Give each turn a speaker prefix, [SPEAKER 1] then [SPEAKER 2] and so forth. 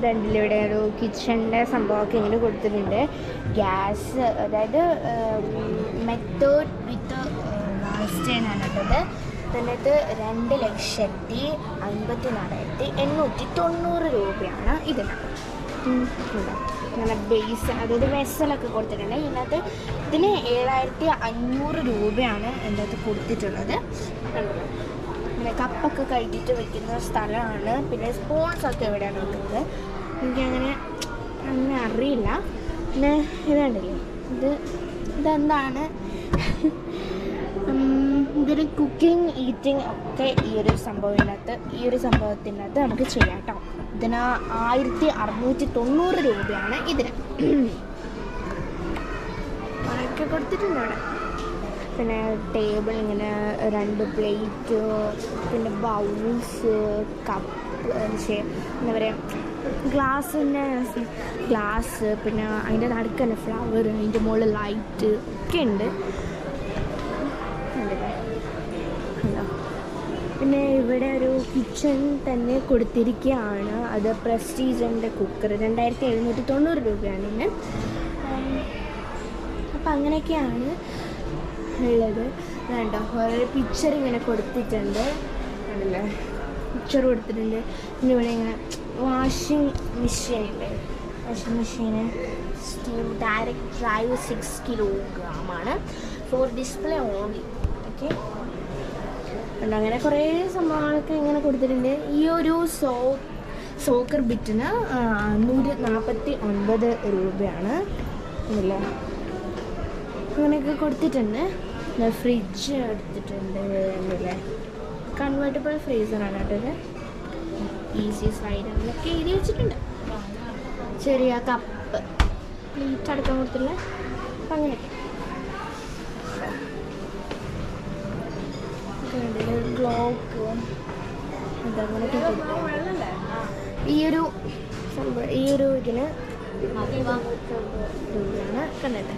[SPEAKER 1] ഫ്രണ്ടിലിവിടെ ഒരു കിച്ചണിൻ്റെ സംഭവമൊക്കെ ഇങ്ങനെ കൊടുത്തിട്ടുണ്ട്. ഗ്യാസ്, അതായത് മെത്തേഡ് വിത്ത് വാൾസ്റ്റൈനാണ് കേട്ടത്. ഇതിനകത്ത് 2,54,890 രൂപയാണ് ഇതിന്. ഇങ്ങനെ ബേസ്, അതായത് വെസലൊക്കെ കൊടുത്തിട്ടുണ്ട്. ഇതിനകത്ത് ഇതിന് 7,500 രൂപയാണ് എൻ്റെ അകത്ത് കൊടുത്തിട്ടുള്ളത്. പിന്നെ കപ്പൊക്കെ കഴുകിയിട്ട് വെക്കുന്ന സ്ഥലമാണ്. പിന്നെ സ്പൂൺസൊക്കെ ഇവിടെയാണ് വെക്കുന്നത്. എനിക്കങ്ങനെ അറിയില്ല. പിന്നെ ഇതുണ്ടല്ലേ, ഇതെന്താണ്, ഇതൊരു കുക്കിംഗ് ഈറ്റിംഗ് ഒക്കെ ഈ ഒരു സംഭവത്തിനകത്ത് നമുക്ക് ചെയ്യാം കേട്ടോ. ഇതിന് 1,690 രൂപയാണ് ഇതിന്. അതൊക്കെ കൊടുത്തിട്ടുണ്ട് അവിടെ. പിന്നെ ടേബിൾ, ഇങ്ങനെ 2 പ്ലേറ്റ്, പിന്നെ ബൗൾസ്, കപ്പ്, എന്താ പറയുക, ഗ്ലാസ്, പിന്നെ അതിൻ്റെ നടുക്ക് തന്നെ ഫ്ലവർ, അതിൻ്റെ മുകളിൽ ലൈറ്റ് ഒക്കെ ഉണ്ട്. പിന്നെ ഇവിടെ ഒരു കിച്ചൺ തന്നെ കൊടുത്തിരിക്കുകയാണ്. അത് പ്രസ്റ്റീജിൻ്റെ കുക്കർ 2,790 രൂപയാണ് ഇതിന്. അപ്പം അങ്ങനെയൊക്കെയാണ് ഉള്ളത്. വേണ്ട ഒരു പിക്ചർ ഇങ്ങനെ കൊടുത്തിട്ടുണ്ട്, അതല്ലേ പിക്ചർ കൊടുത്തിട്ടുണ്ട്. പിന്നെ ഇവിടെ ഇങ്ങനെ വാഷിംഗ് മെഷീനില്ലേ, വാഷിംഗ് മെഷീന് സ്റ്റീം ഡയറക്റ്റ് ഡ്രൈവ് 6 കിലോഗ്രാമാണ് ഫോർ ഡിസ്പ്ലേ ഓൺലി. ഓക്കെ, അങ്ങനെ കുറേ സംഭവങ്ങളൊക്കെ ഇങ്ങനെ കൊടുത്തിട്ടുണ്ട്. ഈ ഒരു സോക്കർ ബിറ്റിന് 149 രൂപയാണ് ഇല്ലേ. അങ്ങനെയൊക്കെ കൊടുത്തിട്ടുണ്ട്. ഫ്രിഡ്ജ് എടുത്തിട്ടുണ്ട് എന്നല്ലേ, കൺവേർട്ടബിൾ ഫ്രീസറാണ് കേട്ടത്. ഈസി സൈഡ് അങ്ങനെയൊക്കെ എഴുതി വെച്ചിട്ടുണ്ട്. ചെറിയ കപ്പ്, പ്ലേറ്റ് അടക്കാൻ കൊടുത്തില്ല. അപ്പം അങ്ങനെയൊക്കെ ഗ്ലോക്ക് അതങ്ങനെയൊക്കെ കൊടുക്കും. ഈ ഒരു ഇതിന് രൂപയാണ് കണ്ടിട്ട്.